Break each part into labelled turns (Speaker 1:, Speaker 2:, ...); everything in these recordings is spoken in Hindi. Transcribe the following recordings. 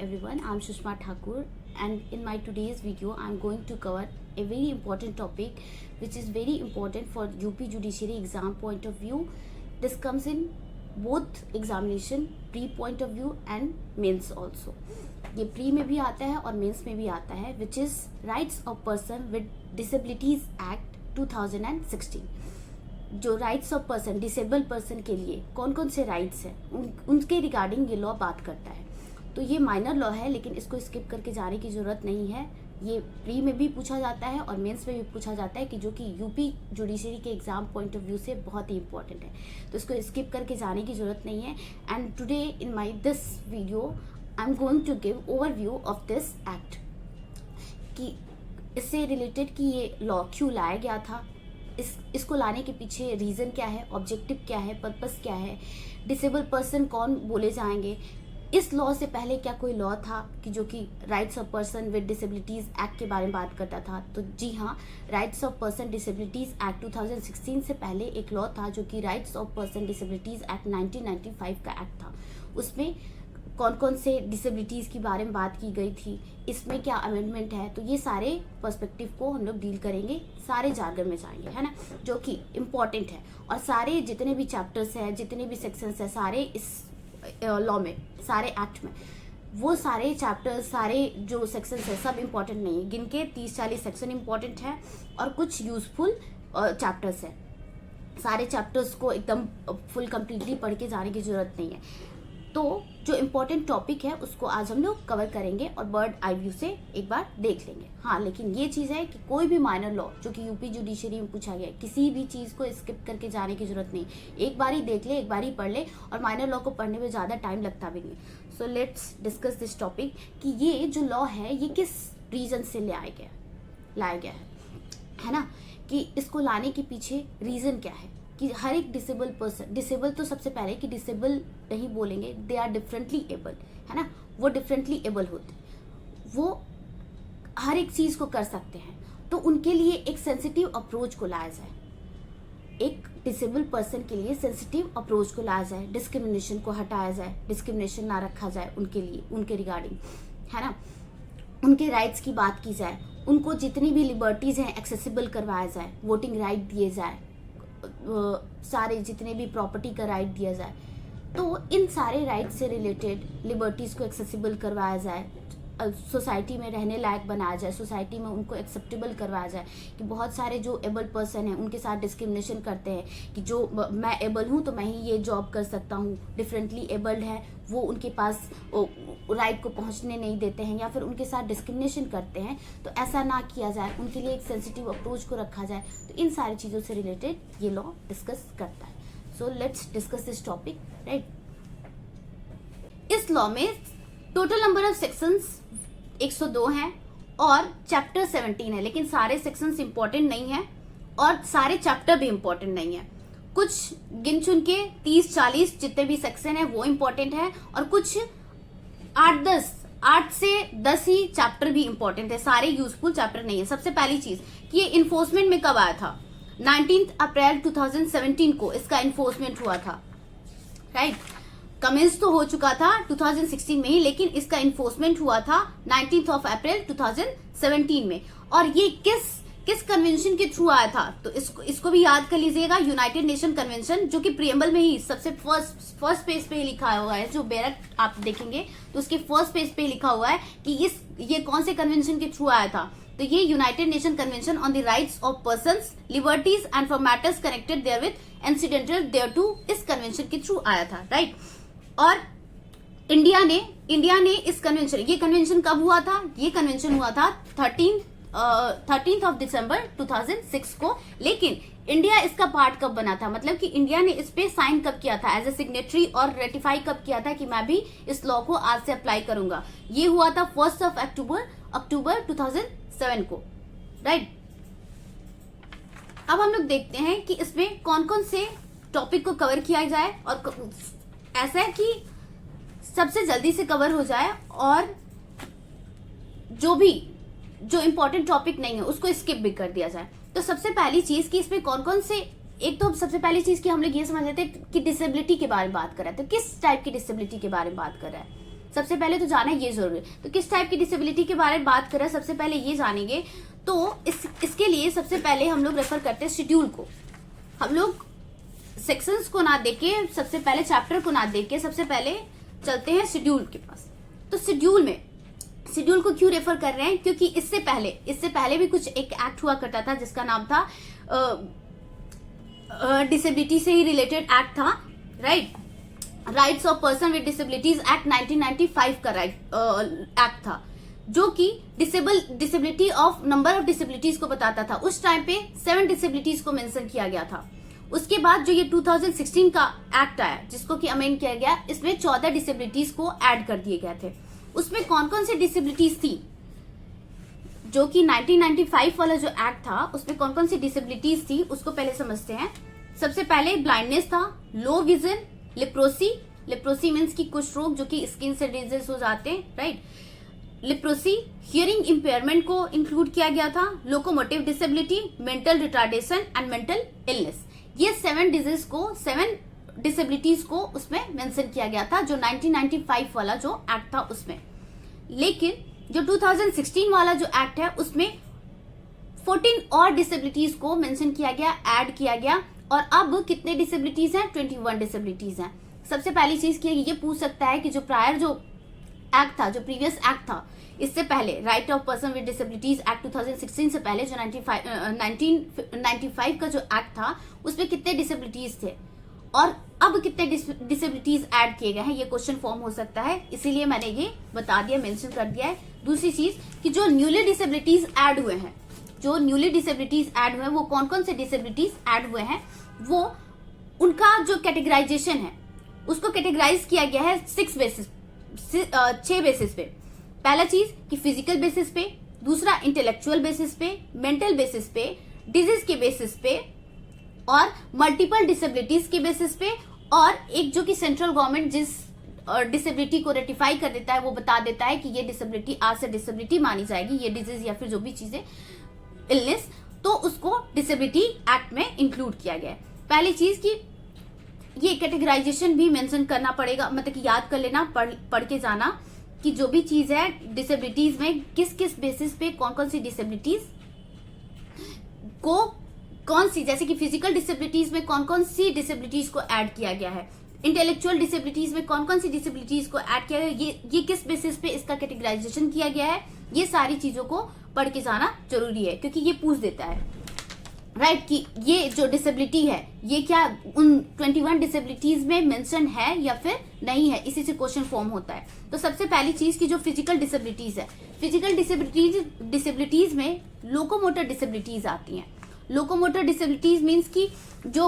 Speaker 1: everyone, I'm Sushma Thakur, and in my today's video I'm going to cover a very important topic which is very important for UP judiciary exam point of view. This comes in both examination, pre point of view and mains also. ये प्री में भी आता है और मेंस में भी आता है, which is rights of person with disabilities act 2016. जो rights of person, disable person के लिए कौन कौन से राइट्स हैं उनके रिगार्डिंग ये लॉ बात करता है. तो ये माइनर लॉ है, लेकिन इसको स्किप करके जाने की ज़रूरत नहीं है. ये प्री में भी पूछा जाता है और मेंस में भी पूछा जाता है, कि जो कि यूपी जुडिशरी के एग्जाम पॉइंट ऑफ व्यू से बहुत ही इंपॉर्टेंट है. तो इसको स्किप करके जाने की ज़रूरत नहीं है. And today in my this video I am going to give overview of this act, कि इससे रिलेटेड कि ये लॉ क्यों लाया गया था, इसको लाने के पीछे रीज़न क्या है, ऑब्जेक्टिव क्या है, पर्पस क्या है, डिसेबल पर्सन कौन बोले जाएंगे, इस लॉ से पहले क्या कोई लॉ था कि जो कि rights of person with disabilities act के बारे में बात करता था. तो जी हाँ, rights of person disabilities act 2016 से पहले एक लॉ था जो कि rights of person disabilities act 1995 का एक्ट था. उसमें कौन कौन से डिसेबिलिटीज़ के बारे में बात की गई थी, इसमें क्या अमेंडमेंट है, तो ये सारे पर्सपेक्टिव को हम लोग डील करेंगे, सारे जार्गन में जाएंगे, है ना, जो कि इम्पॉर्टेंट है. और सारे जितने भी चैप्टर्स हैं, जितने भी सेक्शंस हैं, सारे इस लॉ में, सारे एक्ट में, वो सारे चैप्टर्स, सारे जो सेक्शंस है सब इम्पॉर्टेंट नहीं है. गिन के 30-40 सेक्शन इम्पॉर्टेंट है और कुछ यूजफुल चैप्टर्स है. सारे चैप्टर्स को एकदम फुल कम्प्लीटली पढ़ के जाने की ज़रूरत नहीं है. तो जो इम्पोर्टेंट टॉपिक है उसको आज हम लोग कवर करेंगे और बर्ड आई व्यू से एक बार देख लेंगे. हाँ, लेकिन ये चीज़ है कि कोई भी माइनर लॉ जो कि यूपी जुडिशरी में पूछा गया है, किसी भी चीज़ को स्किप करके जाने की जरूरत नहीं. एक बार ही देख ले, एक बार ही पढ़ ले, और माइनर लॉ को पढ़ने में ज़्यादा टाइम लगता भी नहीं. So let's discuss this topic, कि ये जो लॉ है ये किस रीज़न से लाया गया है ना, कि इसको लाने के पीछे रीज़न क्या है, कि हर एक डिसेबल पर्सन, डिसेबल तो सबसे पहले कि डिसेबल नहीं बोलेंगे, दे आर डिफरेंटली एबल, है ना, वो डिफरेंटली एबल होते, वो हर एक चीज़ को कर सकते हैं. तो उनके लिए एक सेंसिटिव अप्रोच को लाया जाए, एक डिसेबल पर्सन के लिए सेंसिटिव अप्रोच को लाया जाए, डिस्क्रिमिनेशन को हटाया जाए, डिस्क्रिमिनेशन ना रखा जाए उनके लिए, उनके रिगार्डिंग, है ना, उनके राइट्स की बात की जाए, उनको जितनी भी लिबर्टीज़ हैं एक्सेसिबल करवाया जाए, वोटिंग राइट दिए जाए, सारे जितने भी प्रॉपर्टी का राइट दिया जाए. तो इन सारे राइट से रिलेटेड लिबर्टीज़ को एक्सेसिबल करवाया जाए, सोसाइटी में रहने लायक बनाया जाए, सोसाइटी में उनको एक्सेप्टेबल करवाया जाए. कि बहुत सारे जो एबल पर्सन हैं उनके साथ डिस्क्रिमिनेशन करते हैं, कि जो मैं एबल हूँ तो मैं ही ये जॉब कर सकता हूँ, डिफरेंटली एबल्ड है वो उनके पास राइट को पहुँचने नहीं देते हैं, या फिर उनके साथ डिस्क्रिमिनेशन करते हैं. तो ऐसा ना किया जाए, उनके लिए एक सेंसिटिव अप्रोच को रखा जाए. तो इन सारी चीज़ों से रिलेटेड ये लॉ डिस्कस करता है. So let's discuss this topic, right. इस लॉ में टोटल नंबर ऑफ सेक्शंस 102 हैं और चैप्टर 17 है, लेकिन सारे सेक्शंस इंपॉर्टेंट नहीं है और सारे चैप्टर भी इंपॉर्टेंट नहीं है. कुछ गिन चुन के 30-40 जितने भी सेक्शन है वो इंपॉर्टेंट है, और कुछ 8 से 10 ही चैप्टर भी इंपॉर्टेंट है, सारे यूजफुल चैप्टर नहीं है. सबसे पहली चीज कि ये इन्फोर्समेंट में कब आया था, 19 अप्रैल 2017 को इसका इन्फोर्समेंट हुआ था, राइट. कमेंस तो हो चुका था 2016 में ही, लेकिन इसका इन्फोर्समेंट हुआ था 19 अप्रैल 2017 में. और ये किस कन्वेंशन के थ्रू आया था, तो इसको भी याद कर लीजिएगा, यूनाइटेड नेशन कन्वेंशन, जो कि प्रियम्बल में ही सबसे फर्स्ट पेज पे ही लिखा हुआ है. जो बैरक आप देखेंगे तो उसके फर्स्ट पेज पे लिखा हुआ है कि ये कौन से कन्वेंशन के थ्रू आया था. तो ये United Nation convention on the rights of persons, liberties and for matters connected therewith incidental thereto, इस कन्वेंशन के थ्रू आया था, राइट. और इंडिया ने इस कन्वेंशन, ये कन्वेंशन कब हुआ था, ये कन्वेंशन हुआ था 13 दिसंबर 2006 को. लेकिन इंडिया इसका पार्ट कब बना था, मतलब कि इंडिया ने इस पे साइन कब किया था एज ए सिग्नेटरी, और रेटिफाई कब किया था कि मैं भी इस लॉ को आज से अप्लाई करूंगा, ये हुआ था 1 अक्टूबर 2007 को, राइट. अब हम लोग देखते हैं कि इसमें कौन कौन से टॉपिक को कवर किया जाए, और ऐसा है कि सबसे जल्दी से कवर हो जाए, और जो इंपॉर्टेंट टॉपिक नहीं है उसको स्किप भी कर दिया जाए. तो सबसे पहली चीज कि इसमें कौन कौन से, एक तो सबसे पहली चीज कि हम लोग ये समझ लेते हैं कि डिसेबिलिटी के बारे में बात कर रहा है, तो किस टाइप की डिसेबिलिटी के बारे में बात कर रहा सबसे पहले तो जाना ये जरूरी है। तो किस टाइप की डिसेबिलिटी के बारे में बात करें, सबसे पहले ये जानेंगे। तो इसके लिए सबसे पहले हम लोग रेफर करते हैं शेड्यूल को। हम लोग सेक्शंस को ना देके, सबसे पहले चैप्टर को ना देके, सबसे पहले चलते हैं शेड्यूल के पास। तो शेड्यूल को क्यों रेफर कर रहे हैं, क्योंकि इससे पहले भी कुछ एक एक्ट हुआ करता था जिसका नाम था डिसेबिलिटी से ही रिलेटेड एक्ट था, rights of person with disabilities act 1995 का एक्ट था, जो कि disability of number of disabilities को बताता था। उस टाइम पे 7 डिसेबिलिटीज को मेंशन किया गया था। उसके बाद जो ये 2016 का एक्ट आया जिसको कि अमेंड किया गया, इसमें 14 डिसेबिलिटीज को ऐड कर दिए गए थे। उसमें कौन कौन सी डिसेबिलिटीज थी, जो कि 1995 वाला जो एक्ट था उसमें कौन कौन सी डिसेबिलिटीज थी उसको पहले समझते हैं। सबसे पहले ब्लाइंडनेस था, लो विजन, लेप्रोसी मीन्स की कुछ रोग जो कि स्किन से डिजीज हो जाते हैं, राइट। लेप्रोसी, हियरिंग इंपेयरमेंट को इंक्लूड किया गया था, locomotive disability, mental retardation and mental illness. ये 7 डिसेबिलिटीज को उसमें मेंशन किया गया था, जो 1995 वाला जो एक्ट था उसमें। लेकिन जो 2016 वाला जो एक्ट है उसमें 14 और डिसेबिलिटीज को मेंशन किया गया, ऐड किया गया। और अब कितने डिसेबिलिटीज हैं? 21 डिसेबिलिटीज हैं। सबसे पहली चीज की ये पूछ सकता है कि जो प्रायर जो एक्ट था, जो प्रीवियस एक्ट था, इससे पहले right of person with disabilities act 2016 से पहले जो 1995 का जो एक्ट था उसमें कितने डिसेबिलिटीज थे और अब कितने डिसेबिलिटीज ऐड किए गए हैं, ये क्वेश्चन फॉर्म हो सकता है। इसीलिए मैंने ये बता दिया, मेंशन कर दिया है। दूसरी चीज कि जो न्यूली डिसेबिलिटीज ऐड हुए हैं, वो कौन कौन से डिसेबिलिटीज ऐड हुए हैं, वो उनका जो कैटेगराइजेशन है उसको कैटेगराइज किया गया है 6 बेसिस पे। पहला चीज कि फिजिकल बेसिस पे, दूसरा इंटेलेक्चुअल बेसिस पे, मेंटल बेसिस पे, डिजीज के बेसिस पे और मल्टीपल डिसेबिलिटीज के बेसिस पे, और एक जो कि सेंट्रल गवर्नमेंट जिस डिसेबिलिटी को रेटिफाई कर देता है वो बता देता है कि ये डिसेबिलिटी आज से डिसेबिलिटी मानी जाएगी, ये डिजीज या फिर जो भी चीजें इलनेस, तो उसको डिसेबिलिटी एक्ट में इंक्लूड किया गया है। पहली चीज कि ये कैटेगराइजेशन भी मेंशन करना पड़ेगा, मतलब कि याद कर लेना, पढ़ के जाना कि जो भी चीज है डिसेबिलिटीज में किस किस बेसिस पे कौन कौन सी डिसेबिलिटीज को कौन सी, जैसे कि फिजिकल डिसेबिलिटीज में कौन कौन सी डिसेबिलिटीज को ऐड किया गया है, इंटेलेक्चुअल डिसेबिलिटीज में कौन कौन सी डिसेबिलिटीज को ऐड किया गया है, ये किस बेसिस पे इसका कैटेगराइजेशन किया गया है, ये सारी चीजों को पढ़ के जाना जरूरी है, क्योंकि ये पूछ देता है, राइट, कि ये जो डिसेबिलिटी है ये क्या उन 21 डिसेबिलिटीज में मेंशन है या फिर नहीं है, इसी से क्वेश्चन फॉर्म होता है। तो सबसे पहली चीज की जो फिजिकल डिसेबिलिटीज है, फिजिकल डिसेबिलिटीज में लोकोमोटर डिसेबिलिटीज आती हैं। लोकोमोटर डिसेबिलिटीज मीन्स की जो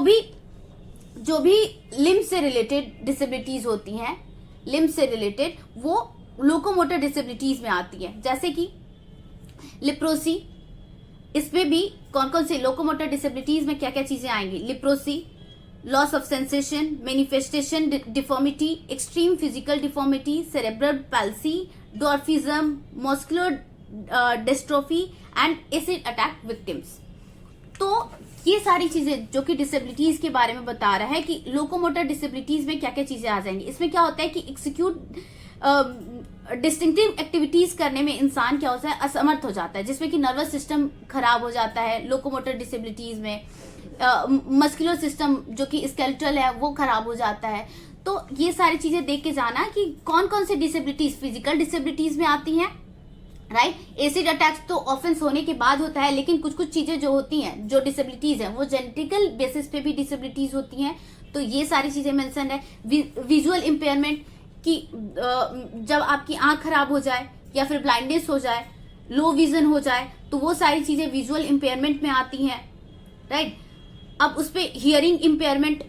Speaker 1: भी लिम्ब से रिलेटेड डिसेबिलिटीज होती हैं, लिम्ब से रिलेटेड, वो लोकोमोटर डिसेबिलिटीज में आती है। जैसे कि लिप्रोसी, इसमें भी कौन कौन सी लोकोमोटर डिसेबिलिटीज में क्या क्या चीजें आएंगी, leprosy, loss of sensation, manifestation deformity, extreme physical deformity, cerebral palsy, dwarfism, muscular dystrophy and acid attack victims. तो ये सारी चीजें जो कि डिसेबिलिटीज के बारे में बता रहा है कि लोकोमोटर डिसेबिलिटीज में क्या क्या चीजें आ जाएंगी। इसमें क्या होता है कि एक्सिक्यूट डिस्टिंक्टिव एक्टिविटीज करने में इंसान क्या होता है, असमर्थ हो जाता है, जिसमें कि नर्वस सिस्टम खराब हो जाता है। लोकोमोटर डिसेबिलिटीज में मस्कुलर सिस्टम जो कि स्केलेटल है वो खराब हो जाता है। तो ये सारी चीजें देख के जाना कि कौन कौन सी डिसेबिलिटीज फिजिकल डिसेबिलिटीज में आती हैं, राइट। एसिड अटैक तो ऑफेंस होने के बाद होता है, लेकिन कुछ कुछ चीजें जो होती हैं, जो डिसेबिलिटीज हैं, वो जेनेटिकल बेसिस पे भी डिसेबिलिटीज होती हैं। तो ये सारी चीजें मेंशन है। विजुअल इम्पेयरमेंट कि जब आपकी आंख खराब हो जाए या फिर ब्लाइंडनेस हो जाए, लो विजन हो जाए, तो वो सारी चीजें विजुअल इम्पेयरमेंट में आती हैं, राइट। अब उस पे हियरिंग इम्पेयरमेंट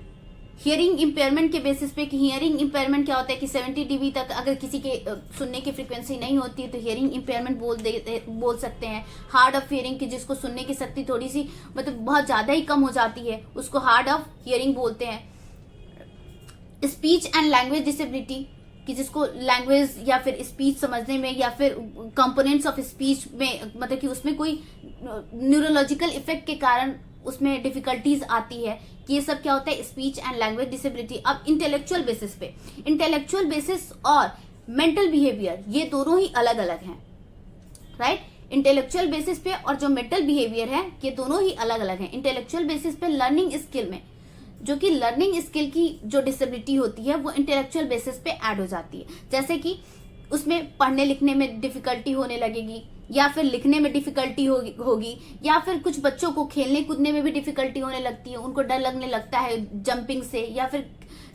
Speaker 1: के बेसिस पे कि हियरिंग इम्पेयरमेंट क्या होता है कि 70 dB तक अगर किसी के सुनने की फ्रीक्वेंसी नहीं होती है तो हियरिंग इम्पेयरमेंट बोल सकते हैं। हार्ड ऑफ हियरिंग की जिसको सुनने की शक्ति थोड़ी सी मतलब बहुत ज्यादा ही कम हो जाती है, उसको हार्ड ऑफ हियरिंग बोलते हैं। स्पीच एंड लैंग्वेज डिसेबिलिटी कि जिसको लैंग्वेज या फिर स्पीच समझने में या फिर कंपोनेंट्स ऑफ स्पीच में मतलब कि उसमें कोई न्यूरोलॉजिकल इफेक्ट के कारण उसमें डिफिकल्टीज आती है, कि ये सब क्या होता है, स्पीच एंड लैंग्वेज डिसेबिलिटी। अब इंटेलेक्चुअल बेसिस और मेंटल बिहेवियर, ये दोनों ही अलग अलग हैं, राइट। इंटेलेक्चुअल बेसिस पे और जो मेंटल बिहेवियर है ये दोनों ही अलग अलग हैं। इंटेलेक्चुअल बेसिस पे लर्निंग स्किल में, जो कि लर्निंग स्किल की जो डिसेबिलिटी होती है वो इंटेलेक्चुअल बेसिस पे ऐड हो जाती है। जैसे कि उसमें पढ़ने लिखने में डिफिकल्टी होने लगेगी, या फिर लिखने में डिफिकल्टी होगी, या फिर कुछ बच्चों को खेलने कूदने में भी डिफिकल्टी होने लगती है, उनको डर लगने लगता है जंपिंग से, या फिर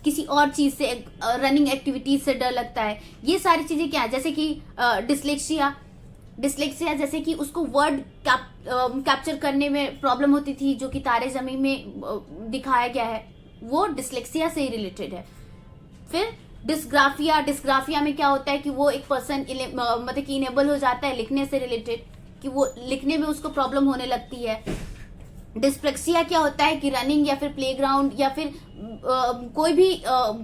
Speaker 1: किसी और चीज से, रनिंग एक्टिविटीज से डर लगता है। ये सारी चीजें क्या है, जैसे कि डिसलेक्सिया जैसे कि उसको वर्ड कैप्चर करने में प्रॉब्लम होती थी, जो कि तारे जमीन में दिखाया गया है, वो डिसलेक्सिया से ही रिलेटेड है। फिर डिस्ग्राफिया में क्या होता है कि वो एक पर्सन मतलब कि इनेबल हो जाता है लिखने से रिलेटेड, कि वो लिखने में उसको प्रॉब्लम होने लगती है। डिस्प्लेक्सिया क्या होता है कि रनिंग या फिर प्लेग्राउंड या फिर कोई भी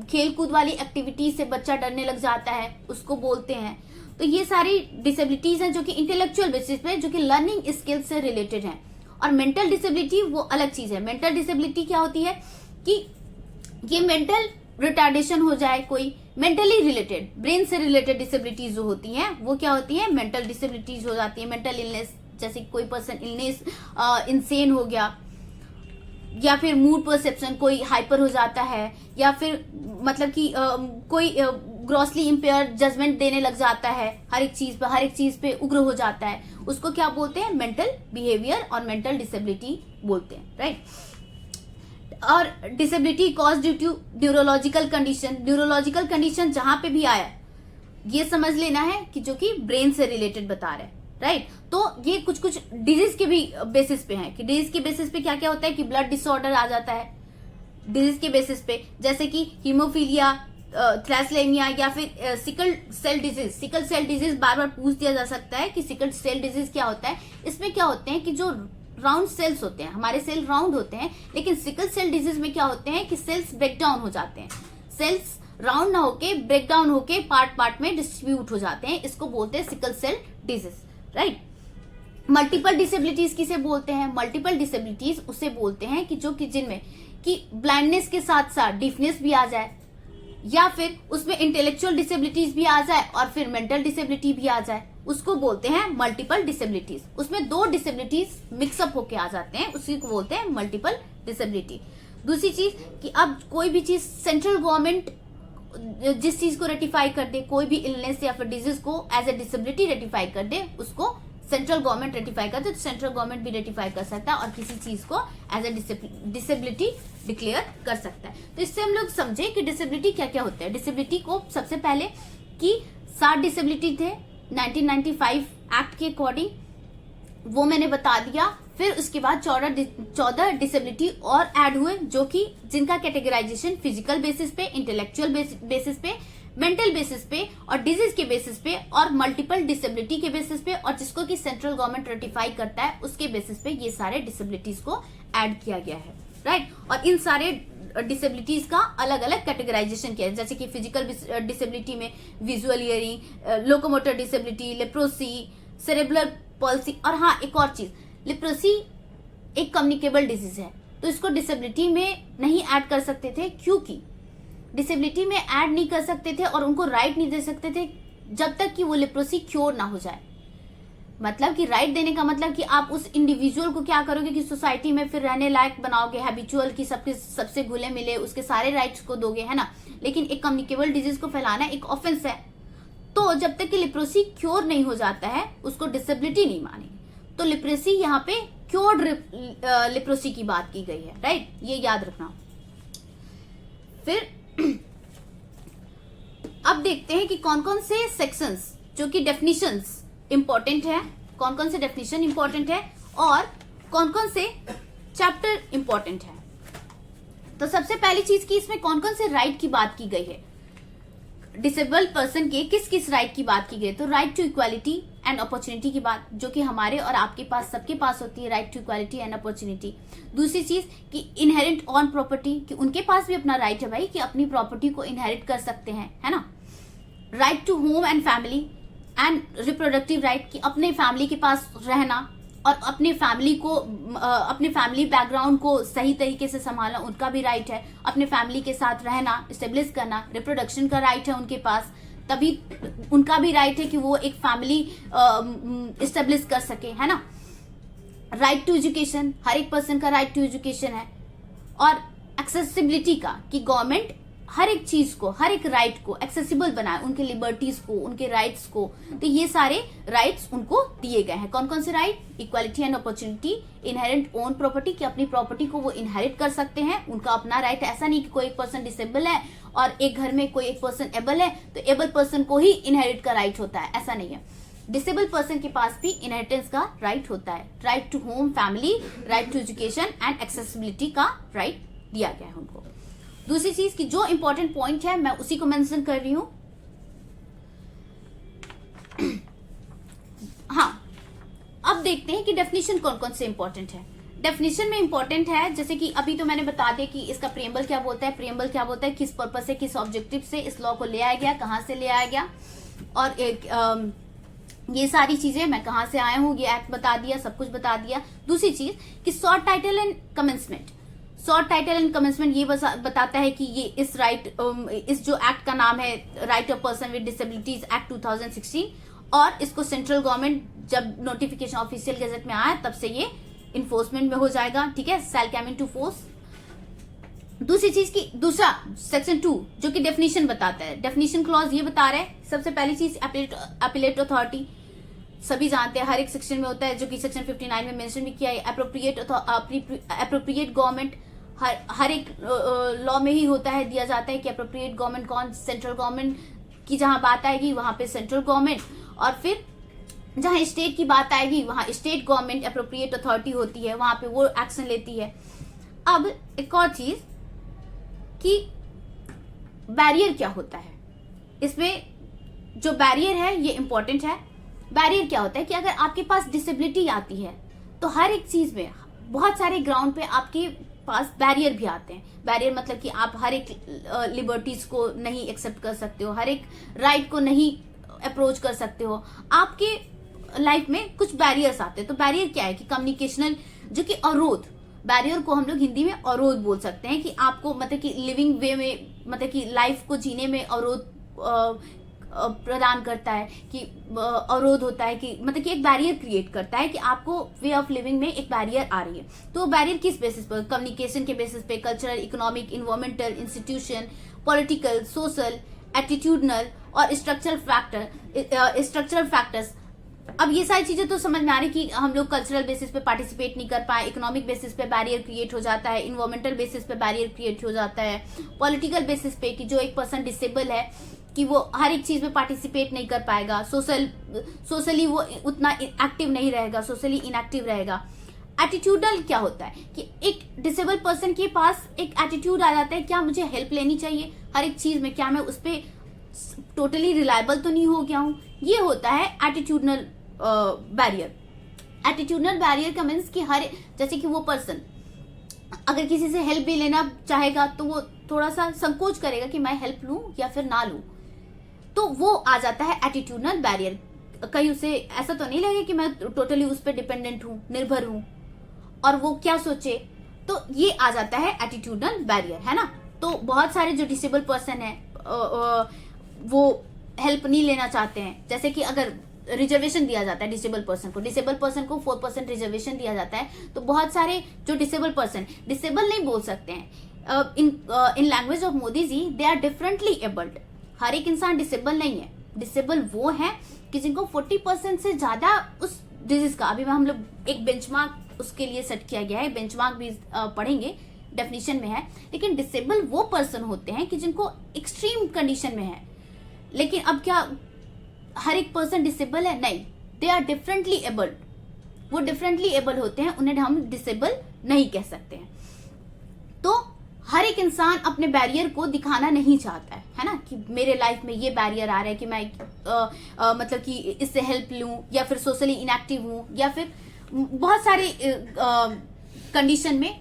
Speaker 1: खेल कूद वाली एक्टिविटी से बच्चा डरने लग जाता है, उसको बोलते हैं। तो ये सारी डिसेबिलिटीज हैं जो कि इंटेलेक्चुअल बेसिस पे, जो कि लर्निंग स्किल से रिलेटेड हैं। और मेंटल डिसेबिलिटी वो अलग चीज है। मेंटल डिसेबिलिटी क्या होती है कि ये मेंटल रिटार्डेशन हो जाए, कोई मेंटली रिलेटेड, ब्रेन से रिलेटेड डिसेबिलिटीज जो होती हैं वो क्या होती है, मेंटल डिसेबिलिटीज हो जाती है। मेंटल इलनेस, जैसे कोई पर्सन इलनेस इंसेन हो गया, या फिर मूड परसेप्शन कोई हाइपर हो जाता है, या फिर मतलब कि कोई ग्रॉसली इम्पेयर जजमेंट देने लग जाता है, हर एक चीज पे उग्र हो जाता है, उसको क्या बोलते हैं, मेंटल बिहेवियर और मेंटल डिसेबिलिटी बोलते हैं, राइट। और disability cause due to neurological condition जहां पे भी आया ये समझ लेना है कि जो कि ब्रेन से रिलेटेड बता रहे हैं, राइट। तो ये कुछ डिजीज के भी बेसिस पे है कि डिजीज के बेसिस पे क्या क्या होता है कि ब्लड डिसऑर्डर आ जाता है डिजीज के बेसिस पे, जैसे कि हीमोफीलिया, थैलेसेमिया, या फिर सिकल सेल डिजीज बार बार पूछ दिया जा सकता है कि सिकल सेल डिजीज क्या होता है। इसमें क्या होते हैं कि जो राउंड सेल्स होते हैं, हमारे सेल राउंड होते हैं, लेकिन सिकल सेल डिजीज में क्या होते हैं कि सेल्स ब्रेक डाउन हो जाते हैं, सेल्स राउंड ना होके ब्रेक डाउन होके पार्ट में डिस्ट्रीब्यूट हो जाते हैं, इसको बोलते हैं sickle cell disease, right. Multiple disabilities किसे बोलते हैं, मल्टीपल डिसेबिलिटीज उसे बोलते हैं कि जो कि जिनमें कि ब्लाइंडनेस के साथ साथ डिफनेस भी आ जाए, या फिर उसमें इंटेलेक्चुअल डिसेबिलिटीज भी आ जाए और फिर मेंटल डिसेबिलिटी भी आ जाए, उसको बोलते हैं मल्टीपल डिसेबिलिटीज। उसमें दो डिसेबिलिटीज मिक्सअप होके आ जाते हैं, उसी को बोलते हैं मल्टीपल डिसेबिलिटी। दूसरी चीज कि अब कोई भी चीज सेंट्रल गवर्नमेंट जिस चीज को रेटिफाई कर दे, कोई भी इलनेस या फिर डिजीज को एज ए डिसेबिलिटी रेटिफाई कर दे, उसको सेंट्रल गवर्नमेंट रेटिफाई करते, तो सेंट्रल गवर्नमेंट भी रेटिफाई कर सकता है और किसी चीज को एज ए डिसेबिलिटी डिक्लेयर कर सकता है। तो इससे हम लोग समझे कि डिसेबिलिटी क्या क्या होता है। डिसेबिलिटी को सबसे पहले कि 7 डिसेबिलिटी थे 1995 एक्ट के अकॉर्डिंग, वो मैंने बता दिया। फिर उसके बाद 14 डिसेबिलिटी और ऐड हुए, जो कि जिनका कैटेगराइजेशन फिजिकल बेसिस पे, इंटेलेक्चुअल बेसिस पे, मेंटल बेसिस पे और डिजीज के बेसिस पे और मल्टीपल डिसेबिलिटी के बेसिस पे, और जिसको कि सेंट्रल गवर्नमेंट रेटिफाई करता है उसके बेसिस पे ये सारे डिसेबिलिटीज को ऐड किया गया है, राइट। और इन सारे डिसेबिलिटीज का अलग अलग कैटेगराइजेशन किया है, जैसे कि फिजिकल डिसेबिलिटी में visual hearing, locomotor disability, leprosy, cerebral palsy, और हाँ एक और चीज, लेप्रोसी एक कम्युनिकेबल डिजीज है, तो इसको डिसेबिलिटी में नहीं ऐड कर सकते थे, क्योंकि डिसेबिलिटी में ऐड नहीं कर सकते थे और उनको राइट नहीं दे सकते थे जब तक कि वो लेप्रोसी क्योर ना हो जाए। मतलब कि राइट देने का मतलब कि आप उस इंडिविजुअल को क्या करोगे कि सोसाइटी में फिर रहने लायक बनाओगे, हैबिचुअल की सबसे घुले मिले, उसके सारे राइट्स को दोगे, है ना। लेकिन एक कम्युनिकेबल डिजीज को फैलाना एक ऑफेंस है, तो जब तक कि लेप्रोसी क्योर नहीं हो जाता है उसको डिसेबिलिटी नहीं मानेंगे। तो लेप्रोसी यहाँ पे क्योर्ड लेप्रोसी की बात की गई है, राइट, ये याद रखना। फिर अब देखते हैं कि कौन कौन से सेक्शंस जो कि डेफिनिशंस इंपॉर्टेंट है, कौन कौन से डेफिनेशन इंपॉर्टेंट है और कौन कौन से चैप्टर इंपॉर्टेंट है। तो सबसे पहली चीज की इसमें कौन कौन से राइट की बात की गई है, डिसेबल्ड पर्सन के किस किस राइट की बात की गई। तो right to equality and opportunity की बात, जो कि हमारे और आपके पास सबके पास होती है, right to equality and opportunity. दूसरी चीज कि इनहेरिट ऑन प्रॉपर्टी, कि उनके पास भी अपना राइट है भाई कि अपनी प्रॉपर्टी को इनहेरिट कर सकते हैं, है ना। Right to home and family and reproductive right, कि अपने फैमिली के पास रहना और अपने फैमिली को अपने फैमिली बैकग्राउंड को सही तरीके से संभालना, उनका भी राइट है। अपने फैमिली के साथ रहना, स्टेब्लिश करना, रिप्रोडक्शन का राइट है उनके पास। तभी उनका भी राइट है कि वो एक फैमिली इस्टेब्लिश कर सके, है ना। राइट टू एजुकेशन, हर एक पर्सन का राइट टू एजुकेशन है। और एक्सेसिबिलिटी का, कि गवर्नमेंट हर एक चीज को, हर एक राइट को एक्सेसिबल बनाए, उनके लिबर्टीज को, उनके राइट्स को। तो ये सारे राइट्स उनको दिए गए हैं। कौन कौन से right? Equality and opportunity, inherent own property, कि अपनी प्रॉपर्टी को वो इनहेरिट कर सकते हैं, उनका अपना राइट। ऐसा नहीं कि कोई एक पर्सन डिसेबल है और एक घर में कोई एक पर्सन एबल है तो एबल पर्सन को ही इनहेरिट का राइट होता है, ऐसा नहीं है। डिसेबल पर्सन के पास भी इनहेरिटेंस का राइट होता है। Right to home, family, right to education and accessibility का राइट दिया गया है उनको। दूसरी चीज की जो इंपॉर्टेंट पॉइंट है मैं उसी को मेंशन कर रही हूं। हाँ, अब देखते हैं कि डेफिनेशन कौन कौन से इंपॉर्टेंट है। डेफिनेशन में इंपॉर्टेंट है, जैसे कि अभी तो मैंने बता दिया कि इसका प्रियम्बल क्या बोलता है, प्रियम्बल क्या बोलता है, किस पर्पस से, किस ऑब्जेक्टिव से इस लॉ को ले आया गया, कहां से ले आया गया, और एक ये सारी चीजें मैं कहां से आया हूं, ये एक्ट बता दिया, सब कुछ बता दिया। दूसरी चीज कि short title and commencement. Short title and commencement ये बताता है कि ये इस इस जो एक्ट का नाम है right of person with disabilities act 2016, और इसको सेंट्रल गवर्नमेंट जब नोटिफिकेशन ऑफिशियल गजट में आया तब से ये इन्फोर्समेंट में हो जाएगा, ठीक है, शैल कम इनटू फोर्स। दूसरी चीज की दूसरा सेक्शन 2 जो कि डेफिनेशन बताता है, डेफिनेशन क्लॉज ये बता रहा है सबसे पहली चीज अपीलेट अथॉरिटी, सभी जानते हैं हर एक सेक्शन में होता है, जो कि सेक्शन 59 में मेंशन भी किया है। अप्रोप्रिएट गवर्नमेंट हर एक लॉ में ही होता है, दिया जाता है कि अप्रोप्रिएट गवर्नमेंट कौन, सेंट्रल गवर्नमेंट की जहां बात आएगी वहां पे सेंट्रल गवर्नमेंट, और फिर जहां स्टेट की बात आएगी वहां स्टेट गवर्नमेंट अप्रोप्रिएट अथॉरिटी होती है, वहां पे वो एक्शन लेती है। अब एक और चीज कि बैरियर क्या होता है, इसमें जो बैरियर है ये इंपॉर्टेंट है। बैरियर क्या होता है कि अगर आपके पास डिसेबिलिटी आती है तो हर एक चीज में बहुत सारे ग्राउंड पे आपके पास बैरियर भी आते हैं। बैरियर मतलब कि आप हर एक लिबर्टीज को नहीं एक्सेप्ट कर सकते हो, हर एक राइट को नहीं अप्रोच कर सकते हो, आपके लाइफ में कुछ बैरियर्स आते हैं। तो बैरियर क्या है कि कम्युनिकेशनल, जो कि अवरोध, बैरियर को हम लोग हिंदी में अवरोध बोल सकते हैं, कि आपको मतलब कि लिविंग वे में, मतलब कि लाइफ को जीने में अवरोध प्रदान करता है, कि अवरोध होता है, कि मतलब कि एक बैरियर क्रिएट करता है कि आपको वे ऑफ लिविंग में एक बैरियर आ रही है। तो बैरियर किस बेसिस पर? कम्युनिकेशन के बेसिस पे, cultural, economic, environmental, institution, political, social, attitudinal और स्ट्रक्चरल फैक्टर्स। अब ये सारी चीजें तो समझ में आ रही कि हम लोग कल्चरल बेसिस पे पार्टिसिपेट नहीं कर पाए, इकोनॉमिक बेसिस पे बैरियर क्रिएट हो जाता है, इन्वायरमेंटल बेसिस पे बैरियर क्रिएट हो जाता है, पॉलिटिकल बेसिस पे कि जो एक पर्सन डिसेबल है कि वो हर एक चीज में पार्टिसिपेट नहीं कर पाएगा, सोशली वो उतना एक्टिव नहीं रहेगा, सोशली इनएक्टिव रहेगा। एटीट्यूडल क्या होता है कि एक डिसेबल पर्सन के पास एक एटीट्यूड आ जाता है, क्या मुझे हेल्प लेनी चाहिए हर एक चीज में, क्या मैं उस पर टोटली रिलायबल तो नहीं हो गया हूं, ये होता है एटीट्यूडनल बैरियर। एटीट्यूडनल बैरियर का मीन्स कि जैसे कि वो पर्सन अगर किसी से हेल्प भी लेना चाहेगा तो वो थोड़ा सा संकोच करेगा कि मैं हेल्प लूं या फिर ना लूं, तो वो आ जाता है एटीट्यूडनल बैरियर। कहीं उसे ऐसा तो नहीं लगे कि मैं टोटली उस पर डिपेंडेंट हूं, निर्भर हूं, और वो क्या सोचे, तो ये आ जाता है एटीट्यूडनल बैरियर, है ना। तो बहुत सारे जो डिसेबल पर्सन है वो हेल्प नहीं लेना चाहते हैं, जैसे कि अगर रिजर्वेशन दिया जाता है डिसेबल पर्सन को 4% रिजर्वेशन दिया जाता है, तो बहुत सारे जो डिसेबल पर्सन, डिसेबल नहीं बोल सकते हैं, in language of Modi ji, they are differently abled. हर एक इंसान डिसेबल नहीं है, डिसेबल वो है कि जिनको 40% से ज्यादा उस डिजीज का, अभी हम लोग एक बेंचमार्क उसके लिए सेट किया गया है, बेंचमार्क भी पढ़ेंगे, डेफिनेशन में है। लेकिन डिसेबल वो पर्सन होते हैं कि जिनको एक्सट्रीम कंडीशन में है। लेकिन अब क्या हर एक पर्सन डिसेबल है? नहीं, दे आर डिफरेंटली एबल्ड, वो डिफरेंटली एबल होते हैं, उन्हें हम डिसेबल नहीं कह सकते हैं। तो हर एक इंसान अपने बैरियर को दिखाना नहीं चाहता है ना, कि मेरे लाइफ में ये बैरियर आ रहा है कि मैं मतलब कि इससे हेल्प लूं, या फिर सोशली इनएक्टिव हूं, या फिर बहुत सारे कंडीशन में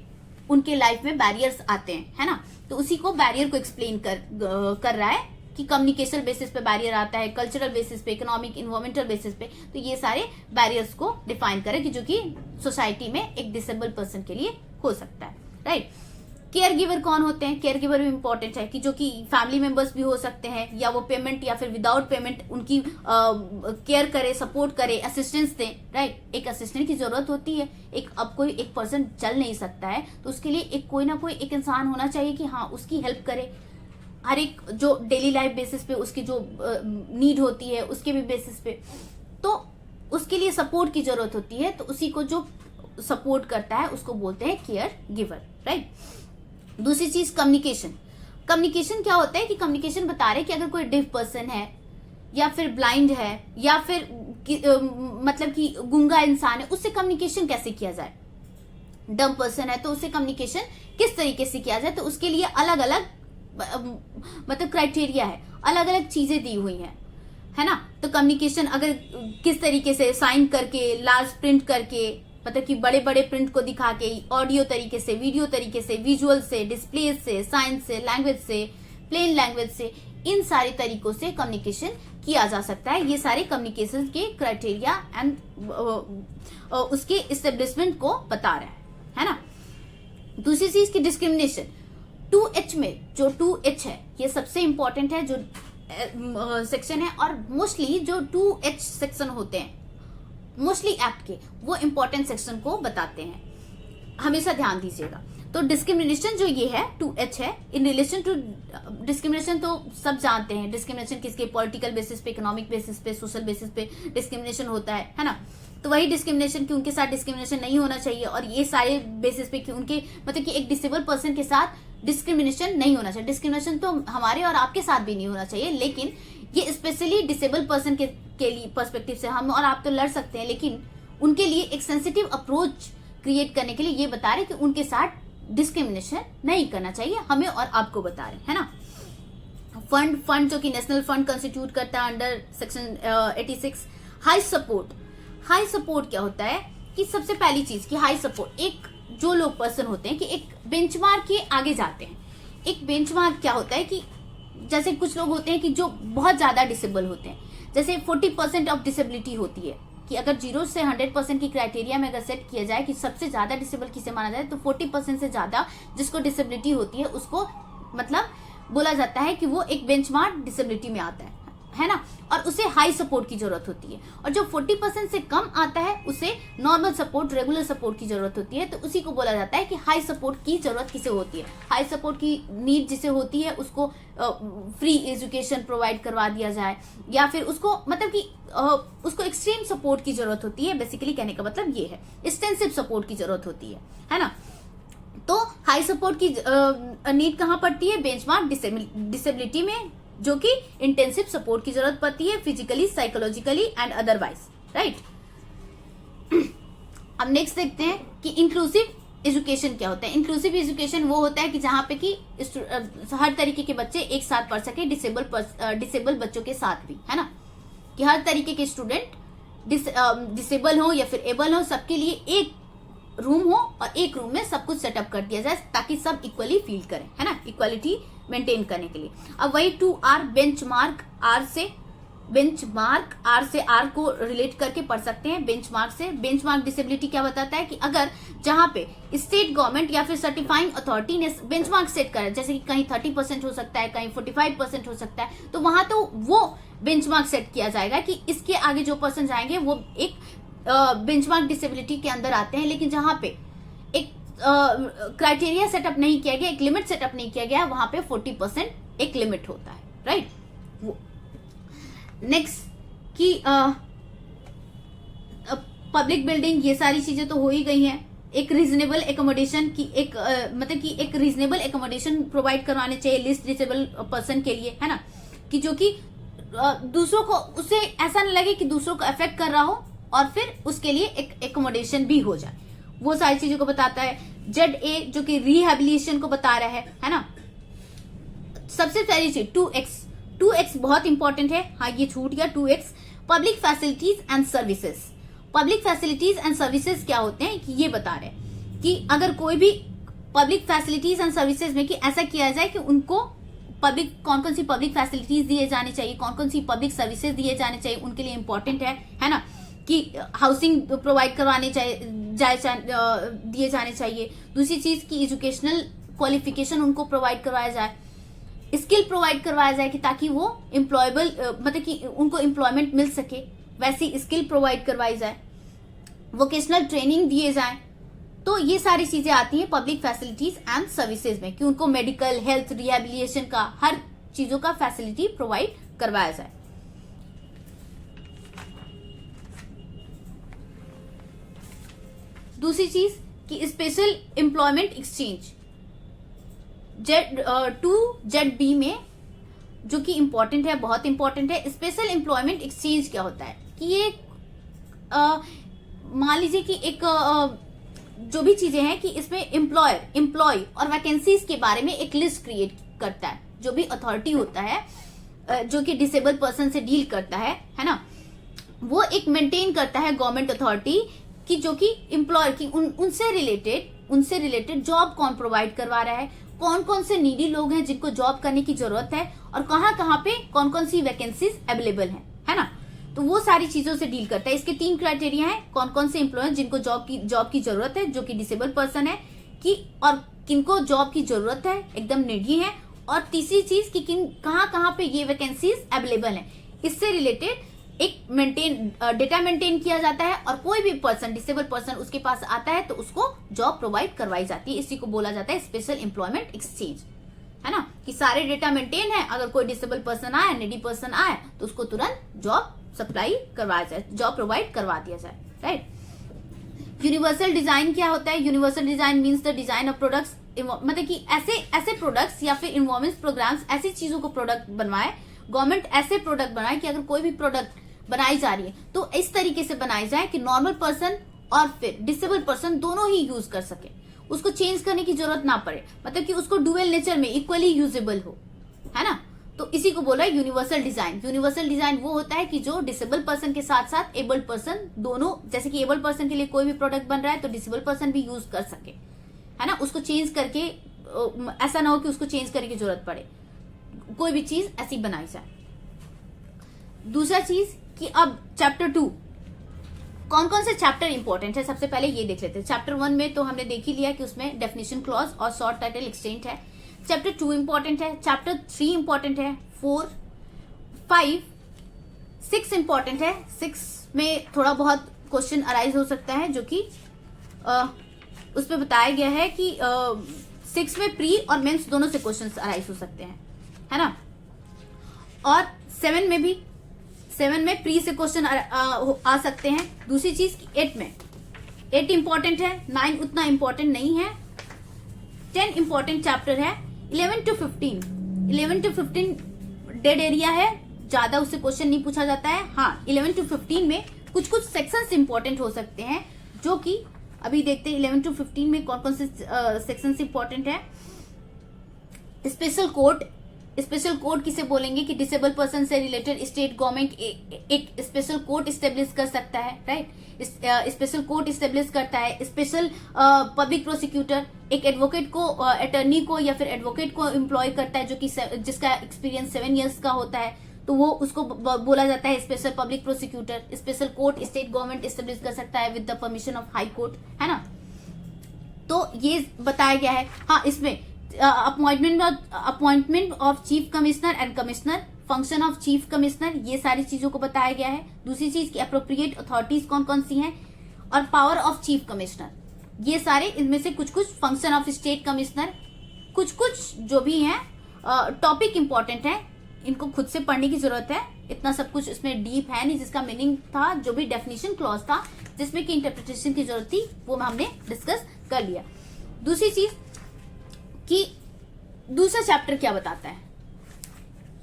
Speaker 1: उनके लाइफ में बैरियर्स आते हैं, है ना। तो उसी को बैरियर को एक्सप्लेन कर रहा है कि कम्युनिकेशन बेसिस पे बैरियर आता है, कल्चरल बेसिस पे, इकोनॉमिक, इन्वायरमेंटल बेसिस पे। तो ये सारे बैरियर्स को डिफाइन करें कि जो कि सोसाइटी में एक डिसेबल पर्सन के लिए हो सकता है, राइट। केयर गिवर कौन होते हैं? केयर गिवर भी इंपॉर्टेंट है कि जो कि फैमिली मेंबर्स भी हो सकते हैं, या वो पेमेंट या फिर विदाउट पेमेंट उनकी केयर करे, सपोर्ट करे, असिस्टेंस दें, राइट। एक असिस्टेंट की जरूरत होती है। एक अब कोई एक पर्सन चल नहीं सकता है तो उसके लिए एक कोई ना कोई एक इंसान होना चाहिए कि हाँ उसकी हेल्प करे, हर एक जो डेली लाइफ बेसिस पे उसकी जो नीड होती है उसके भी बेसिस पे, तो उसके लिए सपोर्ट की जरूरत होती है, तो उसी को जो सपोर्ट करता है उसको बोलते हैं केयर गिवर, राइट। दूसरी चीज कम्युनिकेशन। कम्युनिकेशन क्या होता है कि कम्युनिकेशन बता रहे कि अगर कोई डिफ पर्सन है या फिर ब्लाइंड है या फिर मतलब कि गूंगा इंसान है, उससे कम्युनिकेशन कैसे किया जाए। डम पर्सन है तो उससे कम्युनिकेशन किस तरीके से किया जाए, तो उसके लिए अलग अलग मतलब क्राइटेरिया है, अलग अलग चीजें दी हुई हैं, है ना। तो कम्युनिकेशन अगर किस तरीके से साइन करके, लार्ज प्रिंट करके, मतलब कि बड़े बड़े प्रिंट को दिखा के, ऑडियो तरीके से, वीडियो तरीके से, विजुअल से, डिस्प्ले से, साइंस से, लैंग्वेज से, प्लेन लैंग्वेज से, इन सारे तरीकों से कम्युनिकेशन किया जा सकता है। ये सारे कम्युनिकेशन के क्राइटेरिया एंड उसके इस्टेब्लिशमेंट को बता रहा है ना। दूसरी चीज की डिस्क्रिमिनेशन। 2H में जो 2H है ये सबसे इंपॉर्टेंट है जो सेक्शन है, और मोस्टली जो 2H सेक्शन होते हैं मोस्टली एक्ट के, वो इंपॉर्टेंट सेक्शन को बताते हैं, हमेशा ध्यान दीजिएगा। तो डिस्क्रिमिनेशन जो ये है 2H है। इन रिलेशन टू डिस्क्रिमिनेशन तो सब जानते हैं, डिस्क्रिमिनेशन किसके, पॉलिटिकल बेसिस पे, इकोनॉमिक बेसिस पे, सोशल बेसिस पे डिस्क्रिमिनेशन होता है ना। तो वही डिस्क्रिमिनेशन कि उनके साथ डिस्क्रिमिनेशन नहीं होना चाहिए, और ये सारे बेसिस पे कि उनके मतलब कि एक डिसेबल पर्सन के साथ डिस्क्रिमिनेशन नहीं होना चाहिए। डिस्क्रिमिनेशन तो हमारे और आपके साथ भी नहीं होना चाहिए, लेकिन ये स्पेशली डिसेबल पर्सन के लिए पर्सपेक्टिव से हम और आप तो लड़ सकते हैं, लेकिन उनके लिए एक सेंसिटिव अप्रोच क्रिएट करने के लिए ये बता रहे कि उनके साथ डिस्क्रिमिनेशन नहीं करना चाहिए, हमें और आपको बता रहे है ना। फंड जो कि नेशनल फंड कंस्टिट्यूट करता है under section 86। High support. High support क्या होता है कि सबसे पहली चीज कि हाई सपोर्ट, एक जो लोग पर्सन होते हैं कि एक बेंचमार्क के आगे जाते हैं। एक बेंचमार्क क्या होता है कि जैसे कुछ लोग होते हैं कि जो बहुत ज्यादा डिसेबल होते हैं, जैसे 40% ऑफ डिसेबिलिटी होती है कि अगर 0 से 100% की क्राइटेरिया में अगर सेट किया जाए कि सबसे ज्यादा डिसेबल किसे माना जाए, तो 40% से ज्यादा जिसको डिसेबिलिटी होती है उसको मतलब बोला जाता है कि वो एक बेंचमार्क डिसेबिलिटी में आता है ना, और उसे हाई सपोर्ट की जरूरत होती है। और जो 40% से कम आता है उसे नॉर्मल सपोर्ट, रेगुलर सपोर्ट की जरूरत होती है। तो उसी को बोला जाता है कि हाई सपोर्ट की जरूरत किसे होती है। हाई सपोर्ट की नीड जिसे होती है उसको फ्री एजुकेशन प्रोवाइड करवा दिया जाए, या फिर उसको मतलब कि उसको एक्सट्रीम सपोर्ट की जरूरत होती है। बेसिकली कहने का मतलब ये है, एक्सटेंसिव सपोर्ट की जरूरत होती है ना। तो हाई सपोर्ट की नीड कहाँ पड़ती है? बेंचमार्क डिसेबिलिटी में, जो कि इंटेंसिव सपोर्ट की जरूरत पड़ती है, physically, psychologically and otherwise, right. अब नेक्स्ट देखते हैं कि इंक्लूसिव एजुकेशन क्या होता है। इंक्लूसिव एजुकेशन वो होता है कि जहां पे कि हर तरीके के बच्चे एक साथ पढ़ सके, डिसेबल बच्चों के साथ भी, है ना, कि हर तरीके के स्टूडेंट डिसेबल हो या फिर एबल हो, सबके लिए एक रूम हो और एक रूम में सब कुछ सेटअप कर दिया जाए ताकि सब इक्वली फील करें, है ना, इक्वालिटी मेंटेन करने के लिए। अब वही 2R बेंचमार्क आर से आर को रिलेट करके पढ़ सकते हैं। बेंचमार्क से बेंचमार्क डिसेबिलिटी क्या बताता है कि अगर जहां पे स्टेट गवर्नमेंट या फिर सर्टिफाइंग अथॉरिटी ने बेंचमार्क सेट करा, जैसे कि कहीं 30% हो सकता है, कहीं 45% हो सकता है, तो वहां तो वो बेंचमार्क सेट किया जाएगा कि इसके आगे जो पर्सन जाएंगे वो एक बेंचमार्क डिसेबिलिटी के अंदर आते हैं। लेकिन जहां पे एक क्राइटेरिया सेटअप नहीं किया गया, एक लिमिट सेटअप नहीं किया गया, वहां पे 40% एक लिमिट होता है, राइट। वो नेक्स्ट की पब्लिक बिल्डिंग, ये सारी चीजें तो हो ही गई हैं। एक रीजनेबल एकोमोडेशन की एक मतलब कि एक रीजनेबल एकोमोडेशन प्रोवाइड करवाने चाहिए लिस्ट डिसेबल पर्सन के लिए, है ना, कि जो कि दूसरों को उसे ऐसा न लगे कि दूसरों को अफेक्ट कर रहा हो, और फिर उसके लिए एक एकोमोडेशन भी हो जाए, वो सारी चीजों को बताता है। ZA जो कि रिहेबिलिटेशन को बता रहा है ना। सबसे पहली चीज 2X बहुत इंपॉर्टेंट है, हाँ ये छूट गया 2X। Public facilities and services. Public facilities and services क्या होते हैं कि ये बता रहे हैं कि अगर कोई भी पब्लिक फैसिलिटीज एंड सर्विसेज में कि ऐसा किया जाए कि उनको पब्लिक कौन कौन सी पब्लिक फैसिलिटीज दिए जाने चाहिए, कौन कौन सी पब्लिक सर्विसेज दिए जाने चाहिए, उनके लिए इंपॉर्टेंट है ना, कि हाउसिंग प्रोवाइड करवाने चाहिए दिए जाने चाहिए। दूसरी चीज की एजुकेशनल क्वालिफिकेशन उनको प्रोवाइड करवाया जाए, स्किल प्रोवाइड करवाया जाए कि ताकि वो एम्प्लॉयबल मतलब कि उनको एम्प्लॉयमेंट मिल सके, वैसी स्किल प्रोवाइड करवाई जाए, वोकेशनल ट्रेनिंग दिए जाए। तो ये सारी चीजें आती हैं पब्लिक फैसिलिटीज एंड सर्विसेज में कि उनको मेडिकल, हेल्थ, रिहेबिलिटेशन का हर चीजों का फैसिलिटी प्रोवाइड करवाया जाए। दूसरी चीज कि स्पेशल एम्प्लॉयमेंट एक्सचेंज Z2Z में जो कि इंपॉर्टेंट है, बहुत इंपॉर्टेंट है। स्पेशल एम्प्लॉयमेंट एक्सचेंज क्या होता है कि ये मान लीजिए कि एक जो भी चीजें हैं कि इसमें एम्प्लॉय और वैकेंसीज के बारे में एक लिस्ट क्रिएट करता है। जो भी अथॉरिटी होता है जो कि डिसेबल पर्सन से डील करता है ना, वो एक मेंटेन करता है गवर्नमेंट अथॉरिटी कि जो कि एम्प्लॉयर की उनसे रिलेटेड जॉब कौन प्रोवाइड करवा रहा है, कौन कौन से नीडी लोग हैं जिनको जॉब करने की जरूरत है, और कहाँ पे कौन कौन सी वैकेंसीज अवेलेबल है ना। तो वो सारी चीजों से डील करता है। इसके 3 क्राइटेरिया है, कौन कौन से एम्प्लॉयर जिनको जॉब की जरूरत है, जो कि डिसेबल पर्सन है कि, और किनको जॉब की जरूरत है, एकदम नीडी है, और तीसरी चीज कि कहाँ पे ये वैकेंसीज अवेलेबल है। इससे रिलेटेड एक डेटा मेंटेन किया जाता है, और कोई भी पर्सन, डिसेबल पर्सन उसके पास आता है तो उसको जॉब प्रोवाइड करवाई जाती है। इसी को बोला जाता है स्पेशल एम्प्लॉयमेंट एक्सचेंज, है ना, कि सारे डेटा मेंटेन है। अगर कोई डिसेबल पर्सन आए, नीडी पर्सन आए, तो उसको तुरंत जॉब सप्लाई करवाया जाए, जॉब प्रोवाइड करवा दिया जाए, राइट। यूनिवर्सल डिजाइन क्या होता है? Universal design means the design of products, मतलब कि ऐसे प्रोडक्ट्स या फिर इन्वॉल्वमेंट प्रोग्राम्स, ऐसी चीजों को प्रोडक्ट बनवाए, गवर्नमेंट ऐसे प्रोडक्ट बनाए कि अगर कोई भी प्रोडक्ट बनाई जा रही है तो इस तरीके से बनाई जाए कि नॉर्मल पर्सन और फिर डिसेबल पर्सन दोनों ही यूज कर सके, उसको चेंज करने की जरूरत ना पड़े, मतलब कि उसको डुअल नेचर में इक्वली यूजेबल हो, है ना। तो इसी को बोला है यूनिवर्सल डिजाइन। यूनिवर्सल डिजाइन वो होता है कि जो डिसेबल पर्सन के साथ साथ एबल्ड पर्सन दोनों, जैसे कि एबल्ड पर्सन के लिए कोई भी प्रोडक्ट बन रहा है तो डिसेबल पर्सन भी यूज कर सके, है ना। उसको चेंज करके, ऐसा ना हो कि उसको चेंज करने की जरूरत पड़े, कोई भी चीज ऐसी बनाई जाए। दूसरा चीज कि अब चैप्टर 2, कौन कौन से चैप्टर इंपॉर्टेंट है, सबसे पहले ये देख लेते हैं। चैप्टर 1 में तो हमने देख ही लिया कि उसमें डेफिनेशन क्लॉज और शॉर्ट टाइटल एक्सटेंट है। चैप्टर 2 इंपॉर्टेंट है, चैप्टर 3 इंपॉर्टेंट है, 4, 5, 6 इंपॉर्टेंट है। 6 में थोड़ा बहुत क्वेश्चन अराइज हो सकता है, जो कि उसमें बताया गया है कि 6 में प्री और मेंस दोनों से क्वेश्चन अराइज हो सकते हैं, है ना। और 7 में प्री से क्वेश्चन आ सकते हैं। दूसरी चीज 8 इंपॉर्टेंट है, 9 उतना इंपॉर्टेंट नहीं है, 10 इंपॉर्टेंट चैप्टर है। 11 to 15 डेड एरिया है, ज्यादा उससे क्वेश्चन नहीं पूछा जाता है। हाँ, 11 to 15 में कुछ सेक्शंस इंपॉर्टेंट हो सकते हैं, जो कि अभी देखते हैं 11 to 15 में कौन कौन से सेक्शंस इंपॉर्टेंट है। स्पेशल कोड किसे बोलेंगे कि डिसेबल पर्सन से रिलेटेड स्टेट गवर्नमेंट एक स्पेशल कोड स्टेब्लिश कर सकता है, राइट। स्पेशल कोड स्टेब्लिश करता है। स्पेशल पब्लिक प्रोसिक्यूटर एक एडवोकेट को, अटर्नी को या फिर एडवोकेट को एम्प्लॉय करता है, जो कि जिसका एक्सपीरियंस 7 years का होता है, तो वो उसको बोला जाता है special public prosecutor. Special court state government establish कर सकता है with the permission of high court, है ना। तो ये बताया गया है। हाँ, इसमें appointment of chief commissioner and commissioner, function of chief commissioner, ये सारी चीजों को बताया गया है। दूसरी चीज की अप्रोप्रिएट अथॉरिटीज कौन कौन सी हैं, और पावर ऑफ चीफ कमिश्नर, ये सारे इनमें से कुछ फंक्शन ऑफ स्टेट कमिश्नर, कुछ जो भी हैं टॉपिक इंपॉर्टेंट है, इनको खुद से पढ़ने की जरूरत है। इतना सब कुछ इसमें डीप है नहीं, जिसका मीनिंग था, जो भी डेफिनेशन क्लॉज था जिसमें की इंटरप्रिटेशन की जरूरत थी, वो हमने डिस्कस कर लिया। दूसरी चीज कि दूसरा चैप्टर क्या बताता है।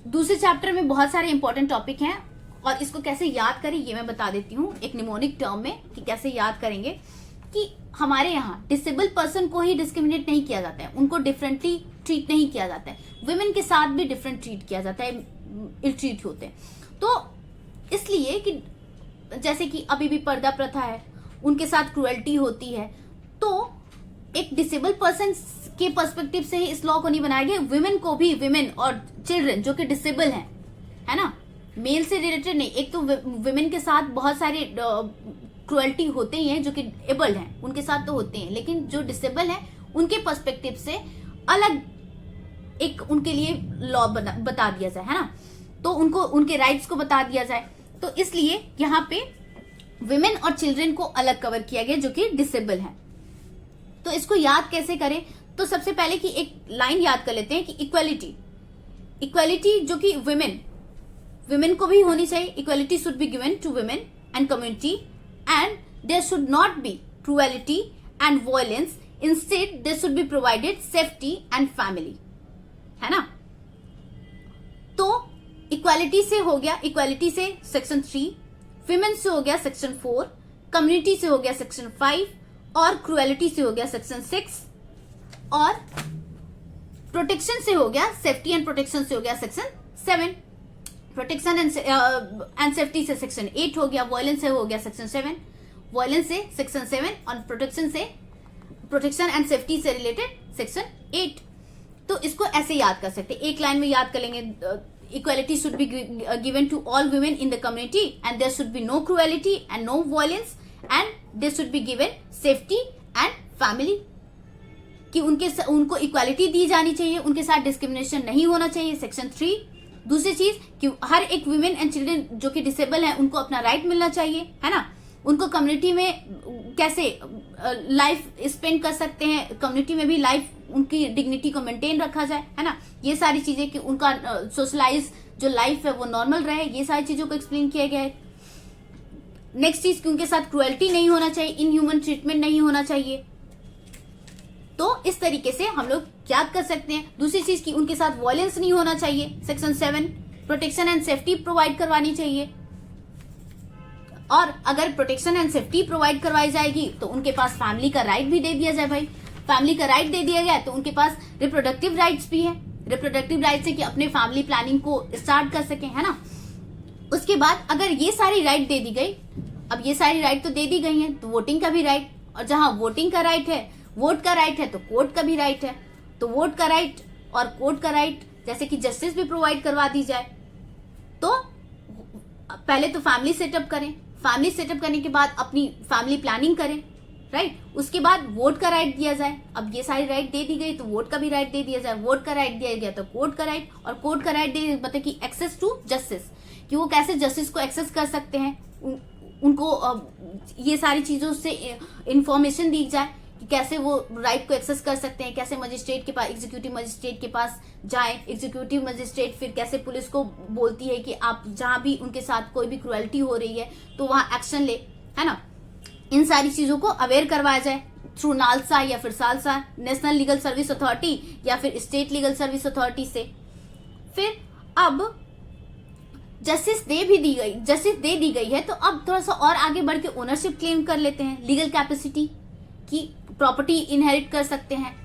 Speaker 1: दूसरे चैप्टर में बहुत सारे इंपॉर्टेंट टॉपिक हैं, और इसको कैसे याद करें ये मैं बता देती हूँ एक निमोनिक टर्म में, कि कैसे याद करेंगे। कि हमारे यहाँ डिसेबल पर्सन को ही डिस्क्रिमिनेट नहीं किया जाता है, उनको डिफरेंटली ट्रीट नहीं किया जाता है, वुमेन के साथ भी डिफरेंट ट्रीट किया जाता है, इल ट्रीट होते हैं। तो इसलिए कि जैसे कि अभी भी पर्दा प्रथा है, उनके साथ क्रुएल्टी होती है, तो एक डिसेबल पर्सन के पर्सपेक्टिव से ही इस लॉ को नहीं बनाया गया, वुमेन को भी, वुमेन और चिल्ड्रन जो कि डिसेबल हैं, है ना, मेल से रिलेटेड नहीं। एक तो वुमेन के साथ बहुत सारे क्रुएल्टी होते ही हैं, जो कि एबल्ड हैं उनके साथ तो होते हैं, लेकिन जो डिसेबल हैं उनके पर्सपेक्टिव से अलग एक उनके लिए लॉ बता दिया जाए, है ना, तो उनको उनके राइट्स को बता दिया जाए। तो इसलिए यहाँ पे विमेन और चिल्ड्रन को अलग कवर किया गया जो कि डिसेबल है। तो इसको याद कैसे करें, तो सबसे पहले कि एक लाइन याद कर लेते हैं कि इक्वालिटी जो कि विमेन को भी होनी चाहिए। Equality should be given to women and community and there should not be cruelty and violence, instead there should be provided safety and family, है ना। तो इक्वालिटी से हो गया, इक्वालिटी से सेक्शन 3, विमेन से हो गया सेक्शन 4, कम्युनिटी से हो गया सेक्शन 5 और क्रूएलिटी से हो गया सेक्शन 6 और प्रोटेक्शन से हो गया, सेफ्टी एंड प्रोटेक्शन से हो गया सेक्शन 7, प्रोटेक्शन एंड सेफ्टी से सेक्शन 8 हो गया, वायलेंस से हो गया सेक्शन 7, वायलेंस से सेक्शन 7 और प्रोटेक्शन एंड सेफ्टी से रिलेटेड सेक्शन 8। तो इसको ऐसे याद कर सकते हैं, एक लाइन में याद कर लेंगे, equality should be given to all women in the community and there should be no cruelty and no violence and there should be given safety and family, कि उनको इक्वालिटी दी जानी चाहिए, उनके साथ डिस्क्रिमिनेशन नहीं होना चाहिए, सेक्शन 3। दूसरी चीज कि हर एक वुमेन एंड चिल्ड्रन जो कि डिसेबल है उनको अपना राइट मिलना चाहिए, है ना, उनको कम्युनिटी में कैसे लाइफ स्पेंड कर सकते हैं, कम्युनिटी में भी लाइफ उनकी डिग्निटी को मेंटेन रखा जाए, है ना, ये सारी चीजें कि उनका सोशलाइज जो लाइफ है वो नॉर्मल रहे, ये सारी चीजों को एक्सप्लेन किया गया है। नेक्स्ट चीज कि उनके साथ क्रुएल्टी नहीं होना चाहिए, इनह्यूमन ट्रीटमेंट नहीं होना चाहिए। तो इस तरीके से हम लोग याद कर सकते हैं। दूसरी चीज कि उनके साथ वायलेंस नहीं होना चाहिए, section 7, protection and safety provide करवानी चाहिए, और अगर प्रोटेक्शन एंड सेफ्टी प्रोवाइड करवाई जाएगी तो उनके पास फैमिली का राइट भी दे दिया जाए। भाई फैमिली का राइट दे दिया गया तो उनके पास रिप्रोडक्टिव राइट्स भी है, रिप्रोडक्टिव राइट्स है कि अपने फैमिली प्लानिंग को स्टार्ट कर सके, है ना। उसके बाद अगर ये सारी राइट दे दी गई, अब ये सारी राइट तो दे दी गई है, तो वोटिंग का भी राइट, और जहां वोटिंग का राइट है, वोट का राइट है, तो कोर्ट का भी राइट है। तो वोट का राइट और कोर्ट का राइट, जैसे कि जस्टिस भी प्रोवाइड करवा दी जाए। तो पहले तो फैमिली सेटअप करें, फैमिली सेटअप करने के बाद अपनी फैमिली प्लानिंग करें, राइट। उसके बाद वोट का राइट दिया जाए। अब ये सारी राइट दे दी गई तो वोट का भी राइट दे दिया जाए, वोट का राइट दिया गया तो कोर्ट का राइट, और कोर्ट का राइट दे मतलब कि एक्सेस टू जस्टिस, कि वो कैसे जस्टिस को एक्सेस कर सकते हैं, उनको ये सारी चीजों से इंफॉर्मेशन दी जाए कि कैसे वो राइट को एक्सेस कर सकते हैं, कैसे मजिस्ट्रेट के पास, एग्जीक्यूटिव मजिस्ट्रेट के पास जाए, एग्जीक्यूटिव मजिस्ट्रेट फिर कैसे पुलिस को बोलती है कि आप जहां भी उनके साथ कोई भी क्रुएल्टी हो रही है तो वहां एक्शन ले, है ना। इन सारी चीजों को अवेयर करवाया जाए थ्रू नालसा या फिर salsa, national legal service authority या फिर स्टेट लीगल सर्विस अथॉरिटी से। फिर अब जस्टिस दे दी गई है, तो अब थोड़ा सा और आगे बढ़ के ओनरशिप क्लेम कर लेते हैं, लीगल कैपेसिटी की प्रॉपर्टी इनहेरिट कर सकते हैं,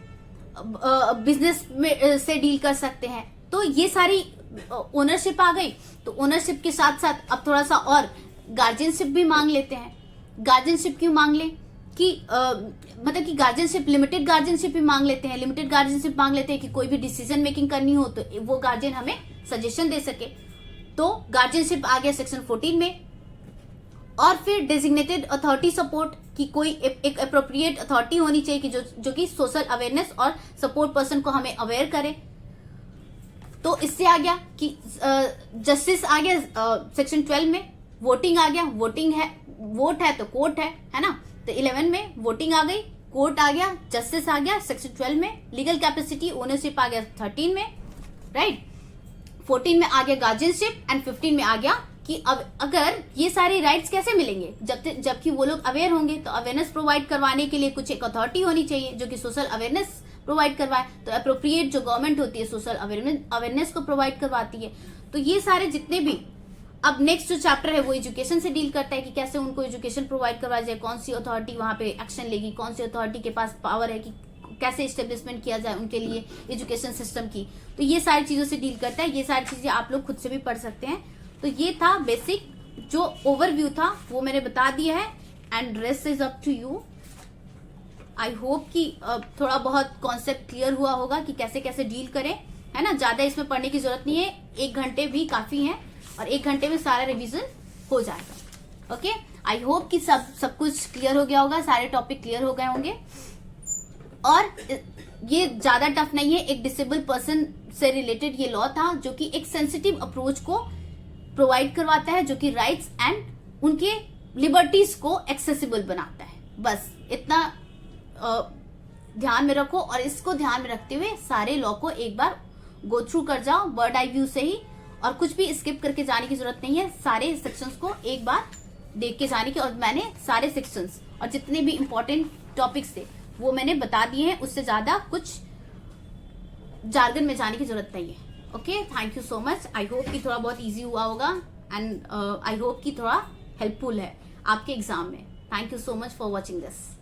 Speaker 1: बिजनेस में से डील कर सकते हैं। तो ये सारी ओनरशिप आ गई। तो ओनरशिप के साथ साथ अब थोड़ा सा और गार्जियनशिप भी मांग लेते हैं। गार्जियनशिप क्यों मांग लें कि मतलब कि गार्जियनशिप, लिमिटेड गार्जियनशिप भी मांग लेते हैं। लिमिटेड गार्जियनशिप मांग लेते हैं कि कोई भी डिसीजन मेकिंग करनी हो तो वो गार्जियन हमें सजेशन दे सके। तो गार्जियनशिप आ गया सेक्शन 14 में। और फिर डेजिग्नेटेड अथॉरिटी सपोर्ट, कि कोई एक अप्रोप्रिएट अथॉरिटी होनी चाहिए कि जो कि सोशल अवेयरनेस और सपोर्ट पर्सन को हमें अवेयर करे। तो इससे आ गया कि जस्टिस आ गया सेक्शन 12 में। वोटिंग आ गया, वोटिंग है, वोट है तो कोर्ट है ना। तो 11 में वोटिंग आ गई, कोर्ट आ गया, जस्टिस आ गया सेक्शन 12 में। लीगल कैपेसिटी, ओनरशिप आ गया 13 में, राइट। 14 में आ गया गार्जियनशिप एंड 15 में आ गया कि अब अगर ये सारे राइट्स कैसे मिलेंगे, जबकि वो लोग अवेयर होंगे। तो अवेयरनेस प्रोवाइड करवाने के लिए कुछ एक अथॉरिटी होनी चाहिए जो कि सोशल अवेयरनेस प्रोवाइड करवाए। तो अप्रोप्रिएट जो गवर्नमेंट होती है सोशल अवेयरनेस को प्रोवाइड करवाती है। तो ये सारे जितने भी, अब नेक्स्ट जो चैप्टर है वो एजुकेशन से डील करता है कि कैसे उनको एजुकेशन प्रोवाइड करवाया जाए, कौन सी अथॉरिटी वहां पे एक्शन लेगी, कौन सी अथॉरिटी के पास पावर है कि कैसे इस्टेब्लिशमेंट किया जाए उनके लिए एजुकेशन सिस्टम की। तो ये सारी चीजों से डील करता है। ये सारी चीजें आप लोग खुद से भी पढ़ सकते हैं। तो ये था बेसिक जो ओवरव्यू था वो मैंने बता दिया है, and rest is up to you. I hope कि थोड़ा बहुत कॉन्सेप्ट क्लियर हुआ होगा कि कैसे कैसे डील करें, है ना। ज्यादा इसमें पढ़ने की जरूरत नहीं है, 1 घंटे भी काफी है और 1 घंटे में सारा रिवीजन हो जाएगा। ओके, आई होप कि सब कुछ क्लियर हो गया होगा, सारे टॉपिक क्लियर हो गए होंगे। और ये ज्यादा टफ नहीं है, एक डिसेबल पर्सन से रिलेटेड ये लॉ था जो कि एक सेंसिटिव अप्रोच को प्रोवाइड करवाता है, जो कि राइट्स एंड उनके लिबर्टीज को एक्सेसिबल बनाता है। बस इतना ध्यान में रखो, और इसको ध्यान में रखते हुए सारे लॉ को एक बार गो थ्रू कर जाओ बर्ड आई व्यू से ही, और कुछ भी स्किप करके जाने की जरूरत नहीं है। सारे सेक्शंस को एक बार देख के जाने की, और मैंने सारे सेक्शंस और जितने भी इंपॉर्टेंट टॉपिक्स थे वो मैंने बता दिए हैं, उससे ज्यादा कुछ जार्गन में जाने की जरूरत नहीं है। Okay, thank you so much. I hope कि थोड़ा बहुत इजी हुआ होगा, एंड आई होप कि थोड़ा हेल्पफुल है आपके एग्जाम में। Thank you so much for watching this.